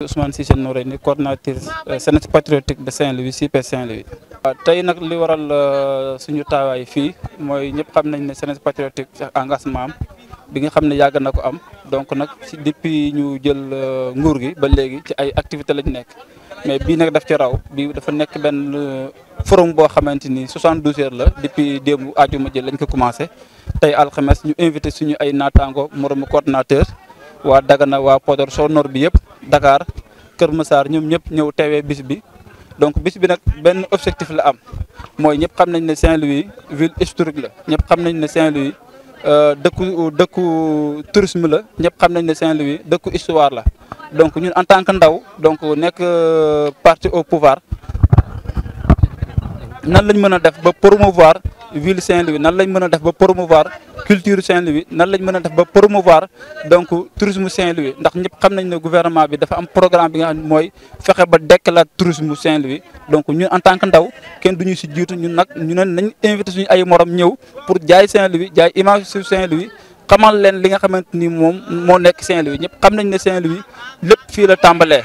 Ousmane Cissé Noreyni coordinateur Jeunesse patriotique de Saint-Louis CP Saint-Louis. tey nag li waral suñu taawaay fii mooy ñëpp xam nañ ne Jeunesse patriotique engagement am bi nga xam ne yàgg na ko am donc nag ci depuis ñu jël nguur gi ba léegi ci ay activités lañ nekk mais bii nag daf ci raw bii dafa nekk benn forum boo xamante ni 72 heures la depuis démb àjjuma jël lañ ko commencé tey alxames ñu invité suñu ay naataango moromu coordinateur waa Dagana waa Podor soo nord bi yëpp Dakar Kër Massar ñoom ñëpp ñëw teewee bis bi donc bis bi nag benn objectif la am mooy ñëpp xam nañ ne Saint-Louis ville historique la ñëpp xam nañ ne Saint-Louis dëkku tourisme la ñëpp xam nañ ne Saint-Louis dëkku histoire la donc ñun en tant que ndaw donc nekk parti au pouvoir nan lañ mën a def ba promouvoir ville Saint-Louis nan lañ mën a def ba promouvoir culture Saint-Louis nan lañ mën a def ba promouvoir donc tourisme Saint-Louis ndax ñëpp xam nañ ne gouvernement bi dafa am programme bi nga xam ne mooy fexe ba dekkalaat tourisme Saint-Louis donc ñun en tant que ndaw kenn duñu si jiitu ñun nag ñu ne nañ invité suñu ay morom ñëw pour jaay Saint-Louis jaay image sur Saint-Louis xamal leen li nga xamante ni moom moo nekk Saint-Louis ñëpp xam nañ ne Saint-Louis lépp fii la tàmbalee.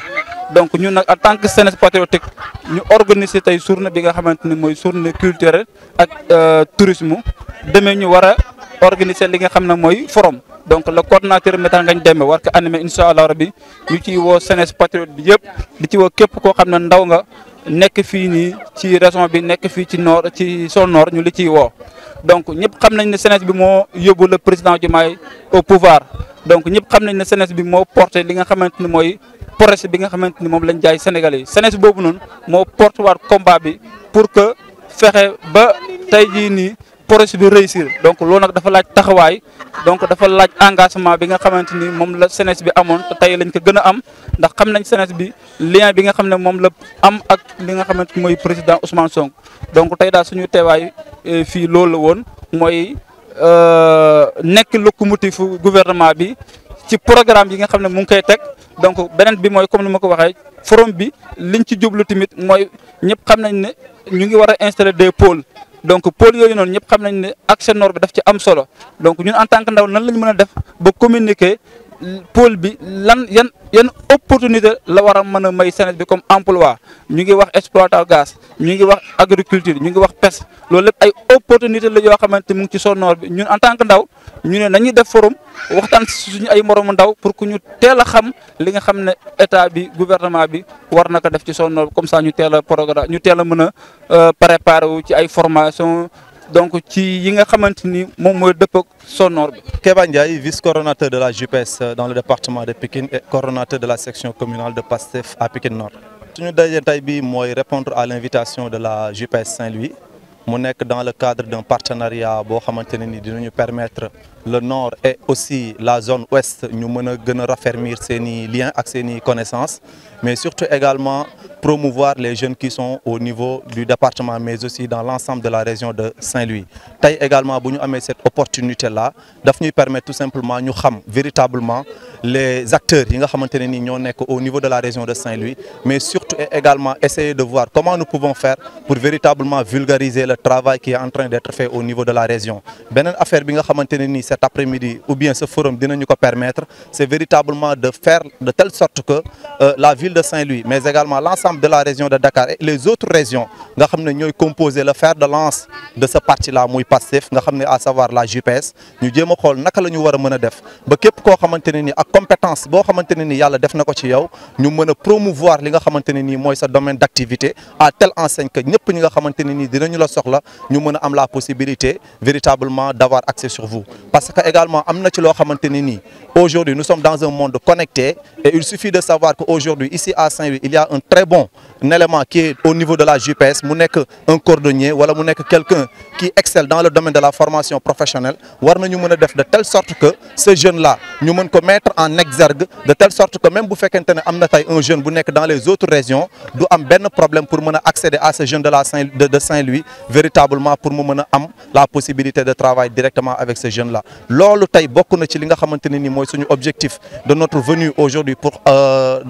donc ñun nag en tant que Jeunesse patriotique ñu organiser tey journée bi nga xamante ni mooy journée culturelle ak tourisme demee ñu war a organiser li nga xam ne mooy forum donc le coordonnateur Maître Ngagne Demba war ko animé incha allah rabi ñu ciy woo Jeunesse patriote bi yëpp di ci woo képp koo xam ne ndaw nga nekk fii nii ci région bi nekk fii ci nord ci zone nord ñu li ciy woo. donc ñëpp xam nañ ne Jeunesse bi moo yóbbu le président Diomaye au pouvoir donc ñëpp xam nañ ne Jeunesse bi moo porté li nga xamante ni mooy projet bi nga xamante ni moom lañ jaay Sénégalais yi Jeunesse boobu noonu moo porté waat combat bi pour que fexe ba tey jii nii projet bi réussir donc loolu nag dafa laaj taxawaay donc dafa laaj engagement bi nga xamante ni moom la Jeunesse bi amoon te tey lañ ko gën a am ndax xam nañ Jeunesse bi lien bi nga xam ne moom la am ak li nga xamante ni mooy président Ousmane Sonko donc tey daal suñu teewaay fii loolu la woon mooy nekk locomotive gouvernement bi ci programme yi nga xam ne mu ngi koy teg donc beneen bi mooy comme ni ma ko waxee forum bi liñ ci jublu tamit mooy ñëpp xam nañ ne ñu ngi war a installer des pôles donc pôles yooyu noonu ñëpp xam nañ ne axe nord bi daf ci am solo donc ñun en tant que ndaw nan lañ mën a def ba communiquer pôle bi yan opportunité la war a mën a may Jeunesse bi comme emploi ñu ngi wax exploitation gaz ñu ngi wax agriculture ñu ngi wax pêche loolu lépp ay opportunité la yoo xamante mu ngi ci zone nord bi ñun en tant que ndaw ñu ne nañuy def forum waxtaan suñu ay moromu ndaw pour que ñu teel a xam li nga xam ne état bi gouvernement bi war na ko def ci zone nord bi comme ça ñu teel a programme ñu teel a mën a préparer wu ci ay formation donc ci yi nga xamante ni moom mooy dëpp ak zone nord bi. Kéba Ndiaye, vice-coordonnateur de la JPS dans le département de Pikine et coordonnateur de la section communale de PASTEF à Pikine Nord. suñu daje tey bi mooy répondre à l'invitation de la JPS Saint-Louis mu nekk dans le cadre d'un partenariat boo xamante ne ni dinañu permettre le nord et aussi la zone ouest ñu mën a gën a raffermir seen i liens ak seen i connaissances mais surtout également promouvoir les jeunes qui sont au niveau du département mais aussi dans l'ensemble de la région de Saint-Louis. tey également bu ñu amee cette opportunité là daf ñuy permettre tout simplement ñu xam véritablement les acteurs yi nga xamante ne ni ñoo nekk au niveau de la région de Saint-Louis mais surtout et également essayer de voir comment nous pouvons faire pour véritablement vulgariser le travail qui est en train d'être fait au niveau de la région. beneen affaire bi nga xamante ne ni cet après-midi ou bien ce forum dinañu ko permettre c'est véritablement de faire de telle sorte que la ville de Saint-Louis mais également l'ensemble de la région de Dakar et les autres régions nga xam ne ñooy composer le fer de lance de ce parti-là muy PASTEF nga xam ne à savoir la JPS ñu jéem a xool naka la ñu war a mën a def ba képp koo xamante ne ni ak compétence boo xamante ne ni yàlla def na ko ci yow ñu mën a promouvoir li nga xamante ne nii mooy sa domaine d'activité à telle enseigne que ñëpp ñi nga xamante ne nii dinañu la soxla ñu mën a am la possibilité véritablement d'avoir accès sur vous. parce que également am na ci loo xamante ne nii aujourd'hui nous sommes dans un monde connecté et il suffit de savoir que aujourd'hui ici à Saint-Louis il y a un très bon élément qui est au niveau de la JPS mu nekk un cordonnier wala mu nekk quelqu'un qui excelle dans le domaine de la formation professionnelle war nañu mën a def de telle sorte que ce jeune là ñu mën ko mettre en exergue de telle sorte que même bu fekkente ne am na tey un jeune bu nekk dans les autres régions du am benn problème pour mën a accéder à ce jeune de Saint-Louis véritablement pour mu mën a am la possibilité de travailler directement avec ce jeune là. loolu tey bokk na ci li nga xamante ne ni mooy suñu objectif de notre venue aujourd'hui pour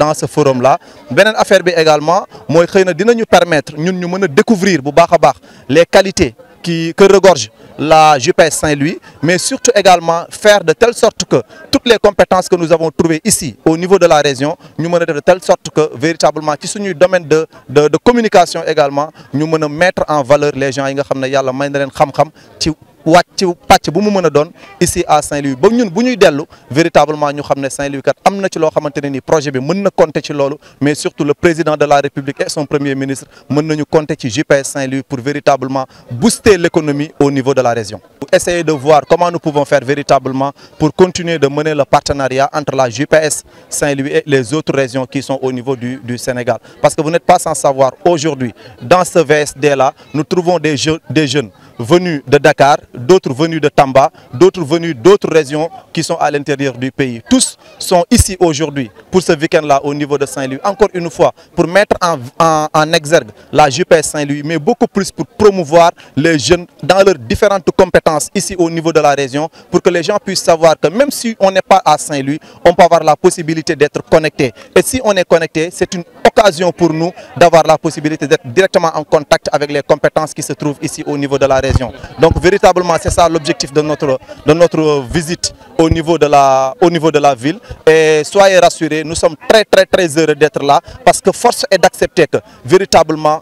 dans ce forum là. beneen affaire bi également mooy xëy na dinañu permettre ñun ñu mën a découvrir bu baax a baax les qualités que regorge la JPS Saint-Louis, mais surtout également faire de telle sorte que toutes les compétences que nous avons trouvées ici au niveau de la région, nous menons de telle sorte que véritablement ci suñuy domaine de communication également ñu mën a mettre en valeur les gens yi nga xam ne yàlla may na leen xam-xam ci wàcc ci pàcc bu mu mën a doon ici à Saint-Louis ba ñun bu ñuy dellu véritablement ñu xam ne Saint-Louis kat am na ci loo xamante ne ni projet bi mën na compter ci loolu, mais surtout le président de la République et son premier ministre mën nañu compter ci JPS Saint-Louis pour véritablement booster l'économie au niveau de la région. Pour essayer de voir comment nous pouvons faire véritablement pour continuer de mener le partenariat entre la JPS Saint-Louis et les autres régions qui sont au niveau du Sénégal. Parce que vous n'êtes pas sans savoir, aujourd'hui, dans ce VSD-là, nous trouvons des jeunes venus de Dakar, d'autres venus de Tamba, d'autres venus d'autres régions qui sont à l'intérieur du pays. Tous sont ici aujourd'hui pour ce week-end-là au niveau de Saint-Louis. Encore une fois, pour mettre en exergue la JPS Saint-Louis, mais beaucoup plus pour promouvoir les jeunes dans leurs différentes compétences ici au niveau de la région, pour que les gens puissent savoir que même si on n'est pas à Saint-Louis, on peut avoir la possibilité d'être connecté. Et si on est connecté, c'est une occasion pour nous d'avoir la possibilité d'être directement en contact avec les compétences qui se trouvent ici au niveau de la région. Donc véritablement, c'est ça l'objectif de notre visite au niveau de la ville. Et soyez rassurés, nous sommes très heureux d'être là, parce que force est d'accepter que véritablement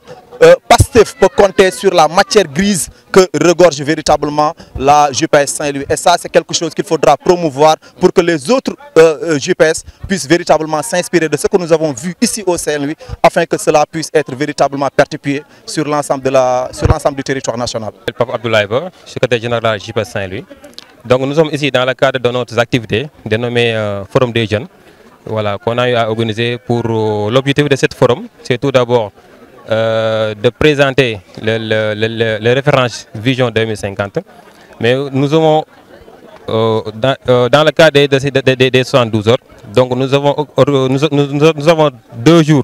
PASTEF peut compter sur la matière grise que regorge véritablement la JPS Saint-Louis. Et ça, c'est quelque chose qu'il faudra promouvoir pour que les autres JPS puissent véritablement s'inspirer de ce que nous avons vu ici au Saint-Louis, afin que cela puisse être véritablement perpétué sur l'ensemble du territoire national. Pape Abdoulaye Ba, secrétaire général de la JPS Saint-Louis. Donc nous sommes ici dans le cadre de notre activité dénommée Forum des jeunes, voilà, qu'on a eu à organiser pour l'objectif de ce forum. C'est tout d'abord de présenter les références Vision 2050, mais nous avons dans le cadre des 72 heures, donc nous avons 2 jours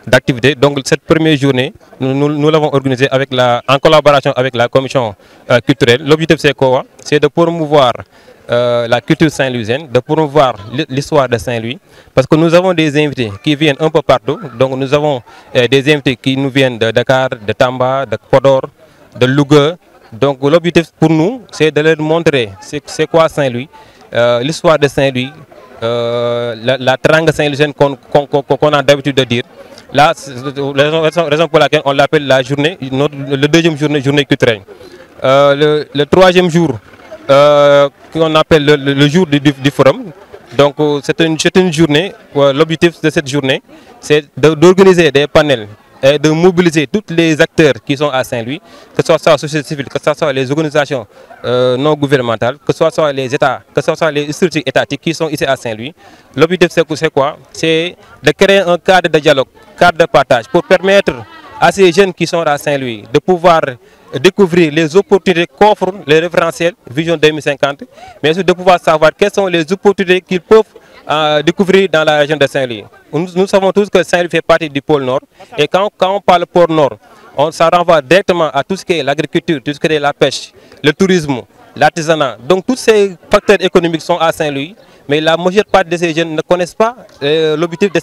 d'activité. Donc cette première journée, nous l'avons organisée en collaboration avec la commission culturelle. L'objectif c'est quoi? C'est de promouvoir la culture saint-louisienne, de promouvoir l'histoire de Saint-Louis, parce que nous avons des invités qui viennent un peu partout. Donc nous avons des invités qui nous viennent de Dakar, de Tamba, de Podor, de Louga. Donc l'objectif pour nous, c'est de leur montrer c'est quoi Saint-Louis, l'histoire de Saint-Louis, la trangue saint-louisienne qu'on a d'habitude de dire. Là, c'est la raison pour laquelle on l'appelle la journée, le deuxième journée culturelle. Le troisième jour, qu'on appelle le jour du forum. Donc c'est une journée, l'objectif de cette journée, c'est d'organiser des panels et de mobiliser tous les acteurs qui sont à Saint-Louis, que ce soit la société civile, que ce soit les organisations non gouvernementales, que ce soit les États, que ce soit les structures étatiques qui sont ici à Saint-Louis. L'objectif c'est quoi? C'est de créer un cadre de dialogue, cadre de partage, pour permettre à ces jeunes qui sont à Saint-Louis de pouvoir découvrir les opportunités qu'offrent les référentiels Vision 2050, mais aussi de pouvoir savoir quelles sont les opportunités qu'ils peuvent découvrir dans la région de Saint-Louis. Nous savons tous que Saint-Louis fait partie du pôle Nord, et quand on parle pôle Nord, ça renvoie directement à tout ce qui est l'agriculture, tout ce qui est la pêche, le tourisme, l'artisanat. Donc tous ces facteurs économiques sont à Saint-Louis, mais la majeure partie de ces jeunes ne connaissent pas l'objectif de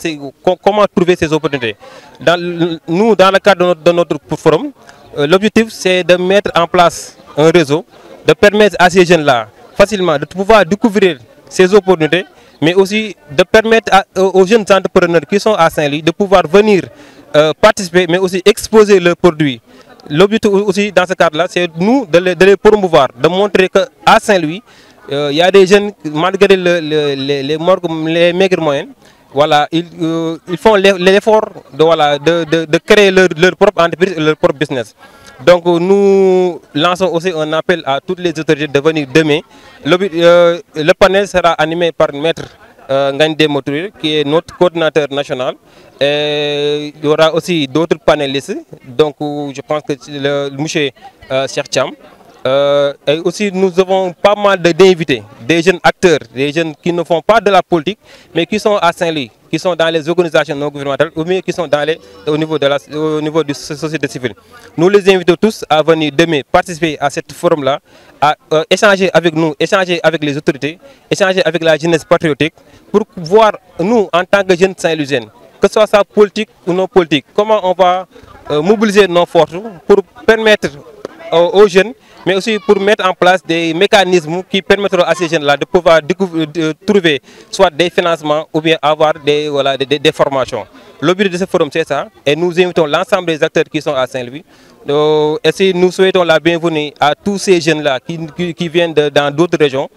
comment trouver ces opportunités. Dans le cadre de notre forum, l'objectif c'est de mettre en place un réseau, de permettre à ces jeunes-là facilement de pouvoir découvrir ces opportunités, mais aussi de permettre aux jeunes entrepreneurs qui sont à Saint-Louis de pouvoir venir participer, mais aussi exposer leurs produits. L'objectif aussi dans ce cadre-là, c'est nous de les promouvoir, de montrer qu'à Saint-Louis, il y a des jeunes, malgré les maigres moyens, voilà, ils font l'effort de créer leur propre entreprise et leur propre business. Donc nous lançons aussi un appel à toutes les autorités de venir demain. Le panel sera animé par Maître Ngagne Demba Touré, qui est notre coordinateur national. Et il y aura aussi d'autres panélistes. Donc je pense que le monsieur Cheikh Thiam. Et aussi nous avons pas mal d'invités, des jeunes acteurs, des jeunes qui ne font pas de la politique, mais qui sont à Saint-Louis, qui sont dans les organisations non gouvernementales ou bien qui sont au niveau de la société civile. Nous les invitons tous à venir demain participer à ce forum-là, à échanger avec nous, échanger avec les autorités, échanger avec la jeunesse patriotique, pour voir nous en tant que jeunes Saint-Louisiens, que ce soit ça politique ou non politique, comment on va mobiliser nos forces pour permettre aux jeunes mais aussi pour mettre en place des mécanismes qui permettront à ces jeunes-là de pouvoir trouver soit des financements ou bien avoir des formations. L'objectif de ce forum, c'est ça, et nous invitons l'ensemble des acteurs qui sont à Saint-Louis. Et nous souhaitons la bienvenue à tous ces jeunes-là qui viennent dans d'autres régions